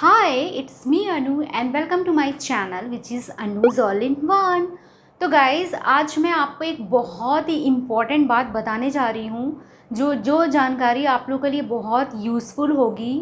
Hi, it's me Anu and welcome to my channel which is Anu's All in One। तो guys आज मैं आपको एक बहुत ही इम्पॉर्टेंट बात बताने जा रही हूँ जो जो जानकारी आप लोगों के लिए बहुत यूज़फुल होगी।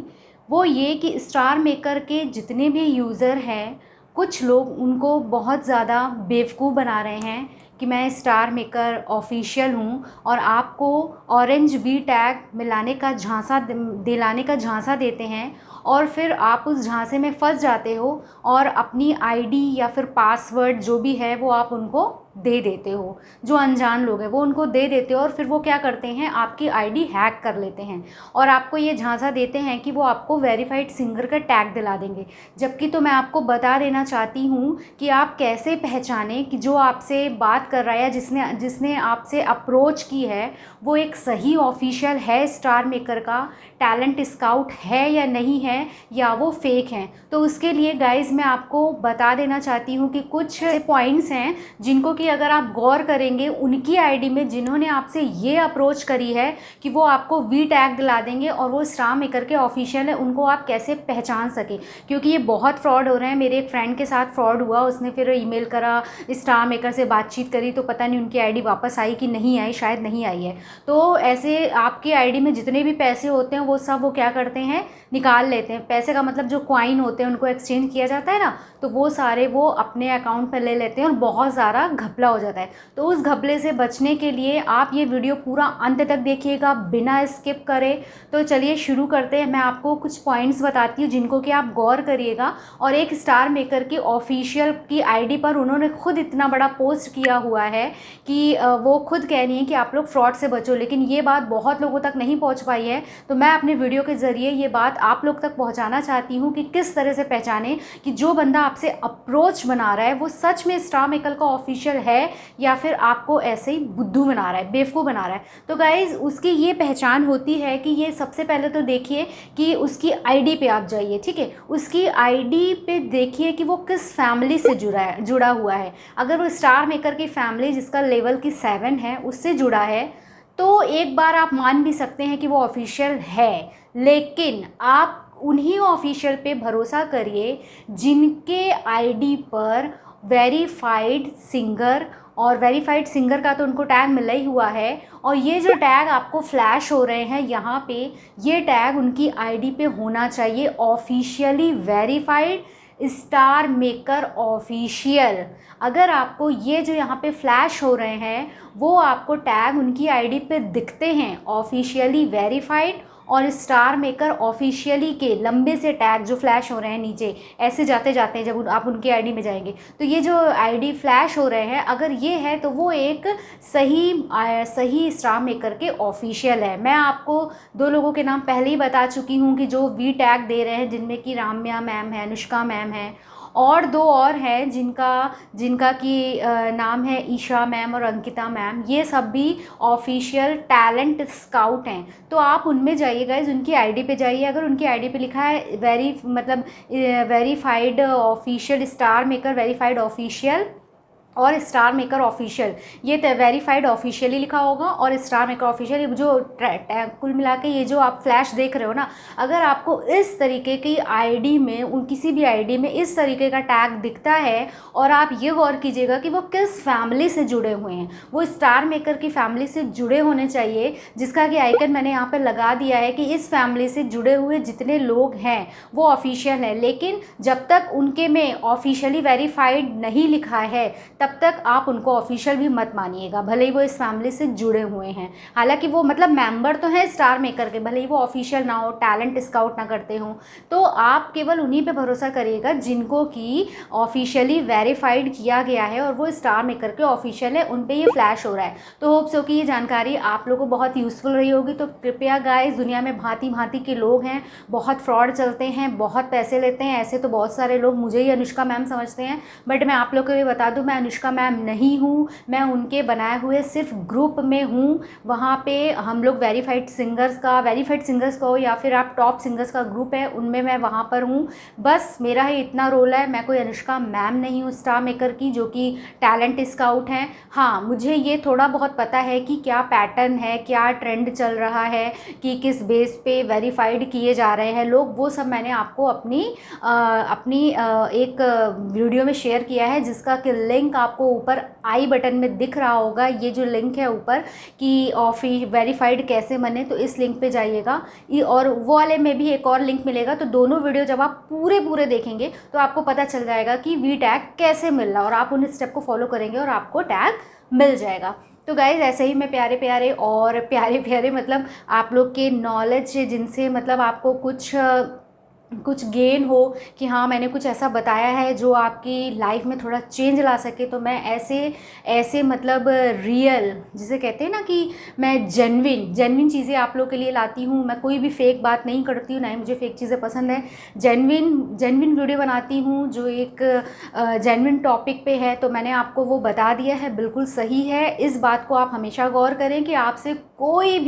वो ये कि स्टार मेकर के जितने भी यूज़र हैं, कुछ लोग उनको बहुत ज़्यादा बेवकूफ़ बना रहे हैं कि मैं स्टार मेकर ऑफिशियल हूँ और आपको ऑरेंज वी टैग मिलाने का झांसा दिलाने का झांसा देते हैं और फिर आप उस झांसे में फंस जाते हो और अपनी आईडी या फिर पासवर्ड जो भी है वो आप उनको दे देते हो। जो अनजान लोग हैं वो उनको दे देते हो और फिर वो क्या करते हैं, आपकी आईडी हैक कर लेते हैं और आपको ये झांसा देते हैं कि वो आपको वेरीफाइड सिंगर का टैग दिला देंगे। जबकि तो मैं आपको बता देना चाहती हूँ कि आप कैसे पहचानें कि जो आपसे बात कर रहा है या जिसने जिसने आपसे अप्रोच की है वो एक सही ऑफिशियल है स्टार मेकर का, टैलेंट स्काउट है या नहीं है, या वो फेक हैं। तो उसके लिए गाइज़ मैं आपको बता देना चाहती हूँ कि कुछ पॉइंट्स हैं जिनको कि अगर आप गौर करेंगे उनकी आईडी में जिन्होंने आपसे ये अप्रोच करी है कि वो आपको वी टैग दिला देंगे और वो स्टार मेकर के ऑफिशियल है, उनको आप कैसे पहचान सके। क्योंकि ये बहुत फ्रॉड हो रहे हैं। मेरे एक फ्रेंड के साथ फ्रॉड हुआ, उसने फिर ईमेल करा, स्टार मेकर से बातचीत करी तो पता नहीं उनकी आईडी वापस आई कि नहीं आई, शायद नहीं आई है। तो ऐसे आपकी आईडी में जितने भी पैसे होते हैं वो सब वो क्या करते हैं, निकाल लेते हैं। पैसे का मतलब जो कॉइन होते हैं उनको एक्सचेंज किया जाता है ना, तो वो सारे वो अपने अकाउंट पर ले लेते हैं और बहुत सारा घपला हो जाता है। तो उस घपले से बचने के लिए आप ये वीडियो पूरा अंत तक देखिएगा बिना स्किप करे। तो चलिए शुरू करते हैं। मैं आपको कुछ पॉइंट्स बताती हूँ जिनको कि आप गौर करिएगा। और एक स्टार मेकर की ऑफिशियल की आईडी पर उन्होंने खुद इतना बड़ा पोस्ट किया हुआ है कि वो खुद कह रही हैं कि आप लोग फ्रॉड से बचो, लेकिन ये बात बहुत लोगों तक नहीं पहुँच पाई है। तो मैं अपने वीडियो के ज़रिए ये बात आप लोग तक पहुँचाना चाहती हूँ कि किस तरह से पहचाने कि जो बंदा आपसे अप्रोच बना रहा है वो सच में स्टार मेकर का ऑफिशियल है या फिर आपको ऐसे ही बुद्धू बना रहा है, बेवकूफ़ बना रहा है। तो गाइज़ उसकी ये पहचान होती है कि ये सबसे पहले तो देखिए कि उसकी आईडी पे आप जाइए, ठीक है। उसकी आईडी पे देखिए कि वो किस फैमिली से जुड़ा हुआ है। अगर वो स्टार मेकर की फैमिली जिसका लेवल की 7 है उससे जुड़ा है तो एक बार आप मान भी सकते हैं कि वो ऑफिशियल है। लेकिन आप उन्हीं ऑफिशियल पे भरोसा करिए जिनके आईडी पर वेरीफाइड सिंगर, और वेरीफाइड सिंगर का तो उनको टैग मिला ही हुआ है। और ये जो टैग आपको फ्लैश हो रहे हैं यहाँ पे, ये टैग उनकी आईडी पे होना चाहिए officially verified star maker official. अगर आपको ये जो यहाँ पे फ्लैश हो रहे हैं वो आपको टैग उनकी आईडी पे दिखते हैं ऑफिशियली वेरीफाइड और स्टार मेकर ऑफिशियली के लंबे से टैग जो फ्लैश हो रहे हैं नीचे ऐसे जाते जाते हैं, जब आप उनकी आईडी में जाएंगे तो ये जो आईडी फ्लैश हो रहे हैं अगर ये है तो वो एक सही स्टार मेकर के ऑफिशियल है। मैं आपको दो लोगों के नाम पहले ही बता चुकी हूँ कि जो वी टैग दे रहे हैं, जिनमें कि राम्या मैम है, अनुष्का मैम है और दो और हैं जिनका कि नाम है ईशा मैम और अंकिता मैम। ये सब भी ऑफिशियल टैलेंट स्काउट हैं। तो आप उनमें जाइए गाइज, उनकी आईडी पे जाइए। अगर उनकी आईडी पे लिखा है verified official star maker verified official और स्टार मेकर ऑफिशियल, ये वेरीफाइड ऑफिशियली लिखा होगा और स्टार मेकर ऑफिशियल, ये जो कुल मिला के ये जो आप फ्लैश देख रहे हो ना, अगर आपको इस तरीके की आईडी में किसी भी आईडी में इस तरीके का टैग दिखता है और आप ये गौर कीजिएगा कि वो किस फैमिली से जुड़े हुए हैं, वो स्टार मेकर की फैमिली से जुड़े होने चाहिए, जिसका कि आइकन मैंने यहाँ पर लगा दिया है कि इस फैमिली से जुड़े हुए जितने लोग हैं वो ऑफिशियल है। लेकिन जब तक उनके में ऑफिशियली वेरीफाइड नहीं लिखा है तब तक आप उनको ऑफिशियल भी मत मानिएगा, भले ही वो इस फैमिली से जुड़े हुए हैं। हालांकि वो मतलब मेंबर तो हैं स्टार मेकर के, भले ही वो ऑफिशियल ना हो, टैलेंट स्काउट ना करते हों। तो आप केवल उन्हीं पे भरोसा करिएगा जिनको कि ऑफिशियली वेरीफाइड किया गया है और वो स्टार मेकर के ऑफिशियल है, उन पे ये फ्लैश हो रहा है। तो होप सो कि ये जानकारी आप लोगों को बहुत यूज़फुल रही होगी। तो कृपया गाइस, दुनिया में भांति भांति के लोग हैं, बहुत फ्रॉड चलते हैं, बहुत पैसे लेते हैं। ऐसे तो बहुत सारे लोग मुझे ही अनुष्का मैम समझते हैं, बट मैं आप लोग को भी बता दूँ, मैं अनुष्का मैम नहीं हूँ, मैं उनके बनाए हुए सिर्फ ग्रुप में हूँ। वहाँ पे हम लोग वेरीफाइड सिंगर्स का हो या फिर आप टॉप सिंगर्स का ग्रुप है उनमें मैं वहाँ पर हूँ। बस मेरा ही इतना रोल है, मैं कोई अनुष्का मैम नहीं हूँ स्टार मेकर की जो कि टैलेंट स्काउट हैं। हाँ, मुझे ये थोड़ा बहुत पता है कि क्या पैटर्न है, क्या ट्रेंड चल रहा है, कि किस बेस पे वेरीफाइड किए जा रहे हैं लोग, वो सब मैंने आपको एक वीडियो में शेयर किया है, जिसका कि लिंक आपको ऊपर आई बटन में दिख रहा होगा। ये जो लिंक है ऊपर कि वेरीफाइड कैसे बने, तो इस लिंक पे जाइएगा। और वो वाले में भी एक और लिंक मिलेगा। तो दोनों वीडियो जब आप पूरे देखेंगे तो आपको पता चल जाएगा कि वी टैग कैसे मिल रहा है, और आप उन स्टेप को फॉलो करेंगे और आपको टैग मिल जाएगा। तो गाइज़ ऐसे ही मैं प्यारे मतलब आप लोग के नॉलेज जिनसे मतलब आपको कुछ गेन हो कि हाँ मैंने कुछ ऐसा बताया है जो आपकी लाइफ में थोड़ा चेंज ला सके, तो मैं ऐसे मतलब रियल, जिसे कहते हैं ना कि मैं जेन्युइन चीज़ें आप लोग के लिए लाती हूँ। मैं कोई भी फेक बात नहीं करती हूँ, ना ही मुझे फेक चीज़ें पसंद है। जेन्युइन वीडियो बनाती हूँ जो एक जेन्युइन टॉपिक पे है, तो मैंने आपको वो बता दिया है, बिल्कुल सही है। इस बात को आप हमेशा गौर करें कि आपसे कोई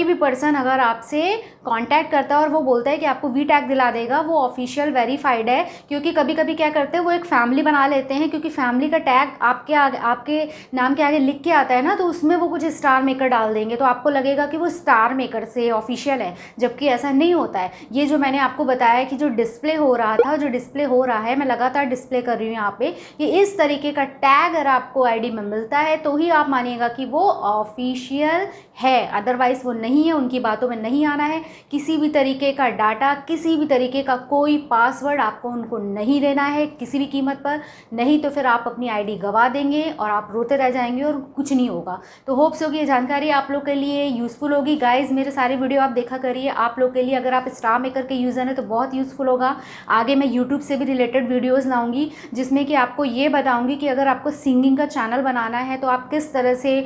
भी पर्सन अगर आपसे कांटेक्ट करता है और वो बोलता है कि आपको वी टैग दिला देगा, वो ऑफिशियल वेरीफाइड है। क्योंकि कभी कभी क्या करते हैं, वो एक फैमिली बना लेते हैं, क्योंकि फैमिली का टैग आपके नाम के आगे लिख के आता है ना, तो उसमें वो कुछ स्टार मेकर डाल देंगे, तो आपको लगेगा कि वो स्टार मेकर से ऑफिशियल है, जबकि ऐसा नहीं होता है। ये जो मैंने आपको बताया कि जो डिस्प्ले हो रहा है, मैं लगातार डिस्प्ले कर रही हूँ यहाँ पे, कि इस तरीके का टैग अगर आपको आईडी में मिलता है तो ही आप मानिएगा कि वो ऑफिशियल है, अदरवाइज वो नहीं है। उनकी बातों में नहीं आना है। किसी भी तरीके का डाटा, किसी भी तरीके का कोई पासवर्ड आपको उनको नहीं देना है किसी भी कीमत पर, नहीं तो फिर आप अपनी आईडी गंवा देंगे और आप रोते रह जाएंगे और कुछ नहीं होगा। तो होप्स होगी ये जानकारी आप लोग के लिए यूज़फुल होगी। गाइज मेरे सारे वीडियो आप देखा करिए, आप लोग के लिए अगर आप स्टार मेकर के यूज़र हैं तो बहुत यूज़फुल होगा। आगे मैं यूट्यूब से भी रिलेटेड वीडियोज़ लाऊंगी, जिसमें कि आपको ये बताऊंगी कि अगर आपको सिंगिंग का चैनल बनाना है तो आप किस तरह से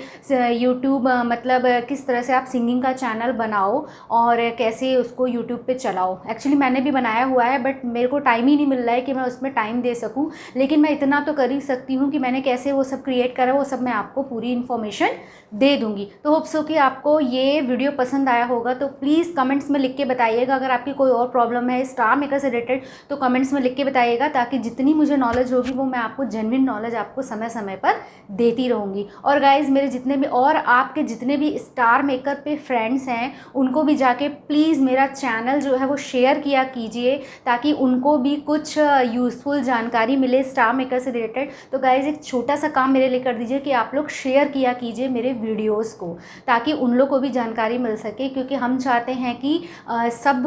यूट्यूब मतलब किस तरह से आप सिंगिंग का चैनल बनाओ और कैसे उसको यूट्यूब पे चलाओ। एक्चुअली मैंने भी बनाया हुआ है, बट मेरे को टाइम ही नहीं मिल रहा है कि मैं उसमें टाइम दे सकूं, लेकिन मैं इतना तो कर ही सकती हूँ कि मैंने कैसे वो सब क्रिएट करा, वो सब मैं आपको पूरी इन्फॉर्मेशन दे दूँगी। तो होप्स हो कि आपको ये वीडियो पसंद आया होगा, तो प्लीज़ कमेंट्स में लिख के बताइएगा। अगर आपकी कोई और प्रॉब्लम है स्टार मेकर से रिलेटेड तो कमेंट्स में लिख के बताइएगा, ताकि जितनी मुझे नॉलेज होगी वो मैं आपको जेन्युइन नॉलेज आपको समय समय पर देती रहूँगी। और गाइज़ मेरे जितने भी और आपके जितने भी स्टार मेकर पे फ्रेंड्स हैं, उनको भी जाके प्लीज़ मेरा चैनल जो है वो शेयर किया कीजिए, ताकि उनको भी कुछ यूज़फुल जानकारी मिले स्टार मेकर से रिलेटेड। तो गाइज़ एक छोटा सा काम मेरे लिए कर दीजिए कि आप लोग शेयर किया कीजिए मेरे वीडियोस को, ताकि उन लोग को भी जानकारी मिल सके। क्योंकि हम चाहते हैं कि सब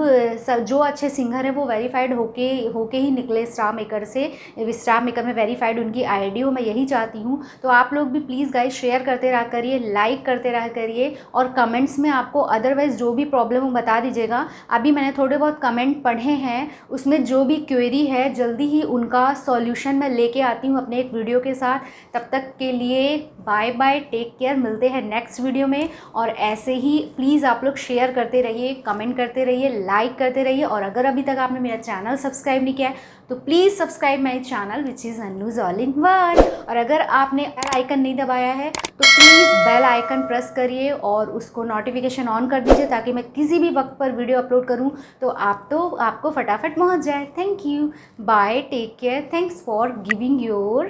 जो अच्छे सिंगर हैं वो वेरीफाइड होके ही निकले स्टार मेकर से, स्टार मेकर में वेरीफाइड उनकी आईडी हो, मैं यही चाहती हूँ। तो आप लोग भी प्लीज़ गाइज शेयर करते रहा करिए, लाइक करते रहा करिए, और कमेंट्स में आपको अदरवाइज़ जो भी प्रॉब्लम हो बता दीजिएगा। अभी मैंने थोड़े बहुत कमेंट पढ़े हैं, उसमें जो भी क्वेरी है जल्दी ही उनका सॉल्यूशन मैं लेके आती हूँ अपने एक वीडियो के साथ। तब तक के लिए बाय बाय, टेक केयर, मिलते हैं नेक्स्ट वीडियो में। और ऐसे ही प्लीज़ आप लोग शेयर करते रहिए, कमेंट करते रहिए, लाइक करते रहिए। और अगर अभी तक आपने मेरा चैनल सब्सक्राइब नहीं किया है तो please subscribe my channel which is अन्नूज़ ऑल इन वन। और अगर आपने बेल आइकन नहीं दबाया है तो प्लीज़ बेल आइकन प्रेस करिए और उसको नोटिफिकेशन ऑन कर दीजिए, ताकि मैं किसी भी वक्त पर वीडियो अपलोड करूं तो आपको फटाफट पहुंच जाए। Thank you, bye, take care, thanks for giving your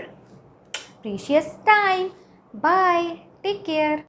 precious time, bye, take care.